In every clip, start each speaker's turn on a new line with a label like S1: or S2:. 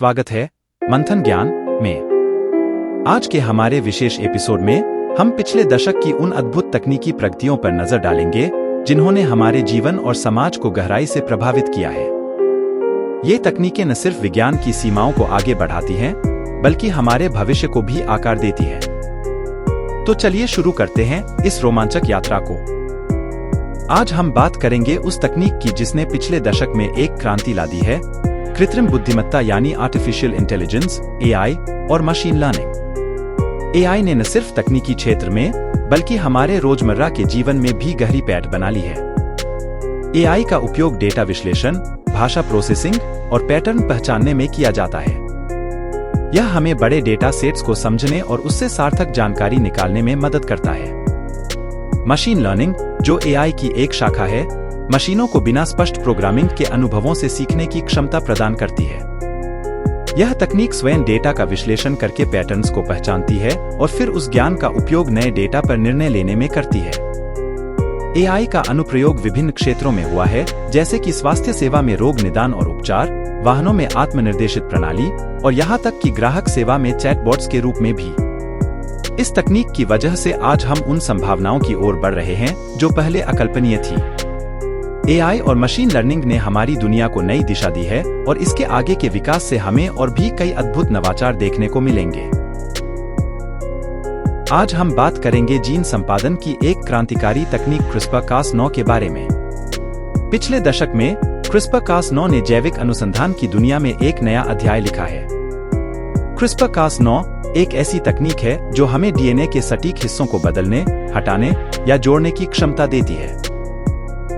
S1: स्वागत है मंथन ज्ञान में। आज के हमारे विशेष एपिसोड में हम पिछले दशक की उन अद्भुत तकनीकी प्रगतियों पर नजर डालेंगे जिन्होंने हमारे जीवन और समाज को गहराई से प्रभावित किया है। ये तकनीकें न सिर्फ विज्ञान की सीमाओं को आगे बढ़ाती हैं, बल्कि हमारे भविष्य को भी आकार देती हैं। तो चलिए शुरू करते हैं इस रोमांचक यात्रा को। आज हम बात करेंगे उस तकनीक की जिसने पिछले दशक में एक क्रांति ला दी है, कृत्रिम बुद्धिमत्ता यानी आर्टिफिशियल इंटेलिजेंस (एआई) और मशीन लर्निंग। एआई ने न सिर्फ तकनीकी क्षेत्र में बल्कि हमारे रोजमर्रा के जीवन में भी गहरी पैठ बना ली है। एआई का उपयोग डेटा विश्लेषण, भाषा प्रोसेसिंग और पैटर्न पहचानने में किया जाता है। यह हमें बड़े डेटा सेट्स को समझने और उससे सार्थक जानकारी निकालने में मदद करता है। मशीन लर्निंग, जो एआई की एक शाखा है, मशीनों को बिना स्पष्ट प्रोग्रामिंग के अनुभवों से सीखने की क्षमता प्रदान करती है। यह तकनीक स्वयं डेटा का विश्लेषण करके पैटर्न्स को पहचानती है और फिर उस ज्ञान का उपयोग नए डेटा पर निर्णय लेने में करती है। एआई का अनुप्रयोग विभिन्न क्षेत्रों में हुआ है, जैसे कि स्वास्थ्य सेवा में रोग निदान और उपचार, वाहनों में आत्मनिर्देशित प्रणाली और यहाँ तक कि ग्राहक सेवा में चैटबॉट्स के रूप में भी। इस तकनीक की वजह से आज हम उन संभावनाओं की ओर बढ़ रहे हैं जो पहले अकल्पनीय थी। एआई और मशीन लर्निंग ने हमारी दुनिया को नई दिशा दी है और इसके आगे के विकास से हमें और भी कई अद्भुत नवाचार देखने को मिलेंगे। आज हम बात करेंगे जीन संपादन की एक क्रांतिकारी तकनीक क्रिस्पर-कास9 के बारे में। पिछले दशक में क्रिस्पर-कास9 ने जैविक अनुसंधान की दुनिया में एक नया अध्याय लिखा है। क्रिस्पर-कास9 एक ऐसी तकनीक है जो हमें डीएनए के सटीक हिस्सों को बदलने, हटाने या जोड़ने की क्षमता देती है।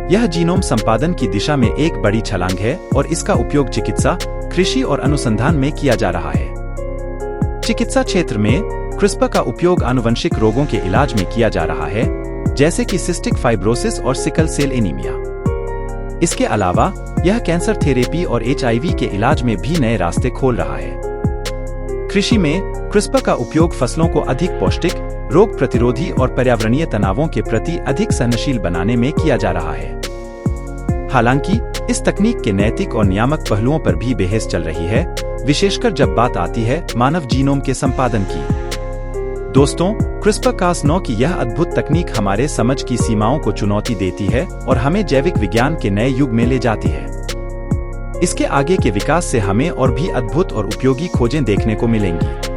S1: यह जीनोम संपादन की दिशा में एक बड़ी छलांग है और इसका उपयोग चिकित्सा, कृषि और अनुसंधान में किया जा रहा है। चिकित्सा क्षेत्र में क्रिस्पर का उपयोग आनुवंशिक रोगों के इलाज में किया जा रहा है, जैसे कि सिस्टिक फाइब्रोसिस और सिकल सेल एनीमिया। इसके अलावा यह कैंसर थेरेपी और एचआईवी के इलाज में भी नए रास्ते खोल रहा है। कृषि में क्रिस्पर का उपयोग फसलों को अधिक पौष्टिक, रोग प्रतिरोधी और पर्यावरणीय तनावों के प्रति अधिक सहनशील बनाने में किया जा रहा है। हालांकि इस तकनीक के नैतिक और नियामक पहलुओं पर भी बहस चल रही है, विशेषकर जब बात आती है मानव जीनोम के संपादन की। दोस्तों, क्रिस्पर-कास9 की यह अद्भुत तकनीक हमारे समझ की सीमाओं को चुनौती देती है और हमें जैविक विज्ञान के नए युग में ले जाती है। इसके आगे के विकास से हमें और भी अद्भुत और उपयोगी खोजें देखने को मिलेंगी।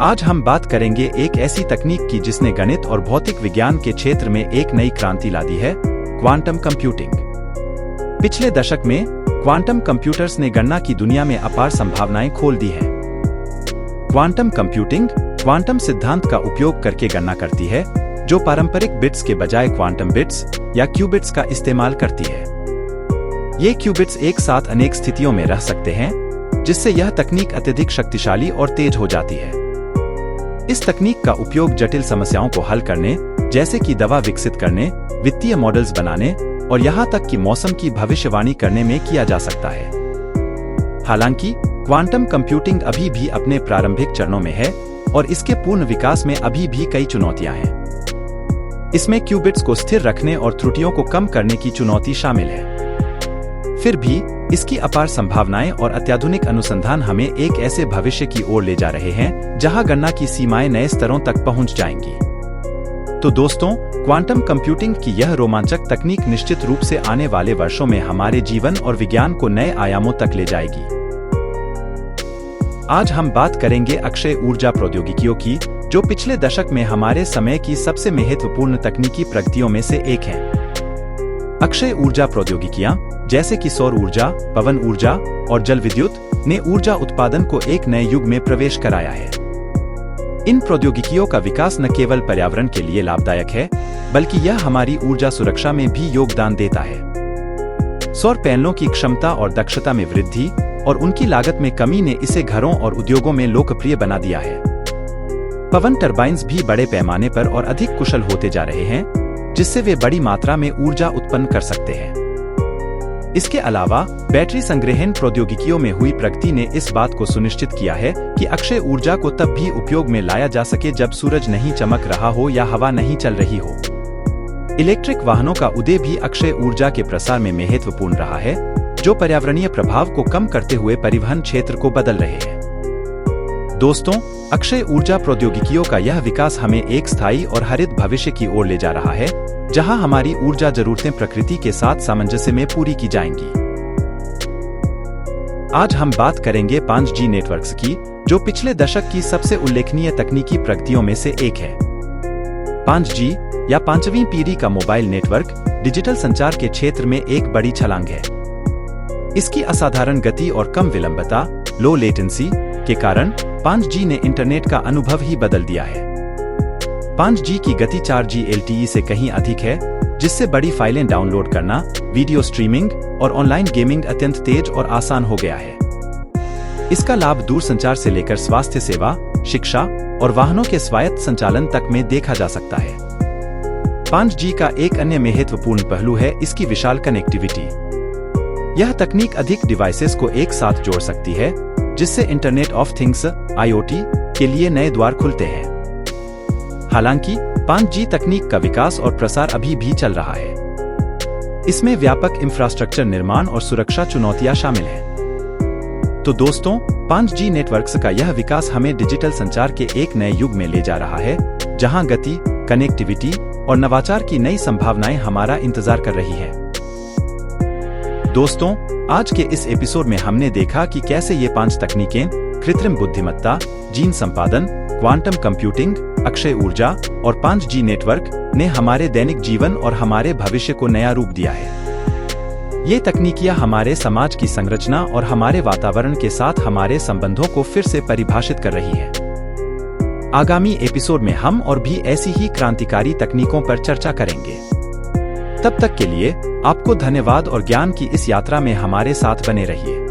S1: आज हम बात करेंगे एक ऐसी तकनीक की जिसने गणित और भौतिक विज्ञान के क्षेत्र में एक नई क्रांति ला दी है, क्वांटम कंप्यूटिंग। पिछले दशक में क्वांटम कंप्यूटर्स ने गणना की दुनिया में अपार संभावनाएं खोल दी हैं। क्वांटम कंप्यूटिंग क्वांटम सिद्धांत का उपयोग करके गणना करती है, जो पारंपरिक बिट्स के बजाय क्वांटम बिट्स या क्यूबिट्स का इस्तेमाल करती है। ये क्यूबिट्स एक साथ अनेक स्थितियों में रह सकते हैं, जिससे यह तकनीक अत्यधिक शक्तिशाली और तेज हो जाती है। इस तकनीक का उपयोग जटिल समस्याओं को हल करने, जैसे कि दवा विकसित करने, वित्तीय मॉडल्स बनाने और यहाँ तक कि मौसम की भविष्यवाणी करने में किया जा सकता है। हालांकि क्वांटम कंप्यूटिंग अभी भी अपने प्रारंभिक चरणों में है और इसके पूर्ण विकास में अभी भी कई चुनौतियां हैं। इसमें क्यूबिट्स को स्थिर रखने और त्रुटियों को कम करने की चुनौती शामिल है। फिर भी इसकी अपार संभावनाएं और अत्याधुनिक अनुसंधान हमें एक ऐसे भविष्य की ओर ले जा रहे हैं जहां गणना की सीमाएं नए स्तरों तक पहुंच जाएंगी। तो दोस्तों, क्वांटम कंप्यूटिंग की यह रोमांचक तकनीक निश्चित रूप से आने वाले वर्षों में हमारे जीवन और विज्ञान को नए आयामों तक ले जाएगी। आज हम बात करेंगे अक्षय ऊर्जा प्रौद्योगिकियों की, जो पिछले दशक में हमारे समय की सबसे महत्वपूर्ण तकनीकी प्रगतियों में से एक है। अक्षय ऊर्जा प्रौद्योगिकियां, जैसे कि सौर ऊर्जा, पवन ऊर्जा और जल विद्युत, ने ऊर्जा उत्पादन को एक नए युग में प्रवेश कराया है। इन प्रौद्योगिकियों का विकास न केवल पर्यावरण के लिए लाभदायक है, बल्कि यह हमारी ऊर्जा सुरक्षा में भी योगदान देता है। सौर पैनलों की क्षमता और दक्षता में वृद्धि और उनकी लागत में कमी ने इसे घरों और उद्योगों में लोकप्रिय बना दिया है। पवन टरबाइन्स भी बड़े पैमाने पर और अधिक कुशल होते जा रहे हैं, जिससे वे बड़ी मात्रा में ऊर्जा उत्पन्न कर सकते हैं। इसके अलावा बैटरी संग्रहण प्रौद्योगिकियों में हुई प्रगति ने इस बात को सुनिश्चित किया है कि अक्षय ऊर्जा को तब भी उपयोग में लाया जा सके जब सूरज नहीं चमक रहा हो या हवा नहीं चल रही हो। इलेक्ट्रिक वाहनों का उदय भी अक्षय ऊर्जा के प्रसार में महत्वपूर्ण रहा है, जो पर्यावरणीय प्रभाव को कम करते हुए परिवहन क्षेत्र को बदल रहे हैं। दोस्तों, अक्षय ऊर्जा प्रौद्योगिकियों का यह विकास हमें एक स्थायी और हरित भविष्य की ओर ले जा रहा है, जहां हमारी ऊर्जा जरूरतें प्रकृति के साथ सामंजस्य में पूरी की जाएंगी। आज हम बात करेंगे 5G नेटवर्क्स की, जो पिछले दशक की सबसे उल्लेखनीय तकनीकी प्रगतियों में से एक है। 5G या पांचवीं पीढ़ी का मोबाइल नेटवर्क डिजिटल संचार के क्षेत्र में एक बड़ी छलांग है। इसकी असाधारण गति और कम विलंबता, लो लेटेंसी के कारण 5G ने इंटरनेट का अनुभव ही बदल दिया है। 5G की गति 4G LTE से कहीं अधिक है, जिससे बड़ी फाइलें डाउनलोड करना, वीडियो स्ट्रीमिंग और ऑनलाइन गेमिंग अत्यंत तेज और आसान हो गया है। इसका लाभ दूरसंचार से लेकर स्वास्थ्य सेवा, शिक्षा और वाहनों के स्वायत्त संचालन तक में देखा जा सकता है। 5G का एक अन्य महत्वपूर्ण पहलू है इसकी विशाल कनेक्टिविटी। यह तकनीक अधिक डिवाइसेस को एक साथ जोड़ सकती है, जिससे इंटरनेट ऑफ थिंग्स (IoT) के लिए नए द्वार खुलते हैं। हालांकि 5G तकनीक का विकास और प्रसार अभी भी चल रहा है। इसमें व्यापक इंफ्रास्ट्रक्चर निर्माण और सुरक्षा चुनौतियां शामिल हैं। तो दोस्तों, 5G नेटवर्क्स का यह विकास हमें डिजिटल संचार के एक नए युग में ले जा रहा है, जहां गति, कनेक्टिविटी और नवाचार की नई संभावनाएं हमारा इंतजार कर रही है। दोस्तों, आज के इस एपिसोड में हमने देखा कि कैसे ये 5 तकनीकें, कृत्रिम बुद्धिमत्ता, जीन संपादन, क्वांटम कंप्यूटिंग, अक्षय ऊर्जा और 5G नेटवर्क ने हमारे दैनिक जीवन और हमारे भविष्य को नया रूप दिया है। ये तकनीकियां हमारे समाज की संरचना और हमारे वातावरण के साथ हमारे संबंधों को फिर से परिभाषित कर रही है। आगामी एपिसोड में हम और भी ऐसी ही क्रांतिकारी तकनीकों पर चर्चा करेंगे। तब तक के लिए आपको धन्यवाद और ज्ञान की इस यात्रा में हमारे साथ बने रहिए।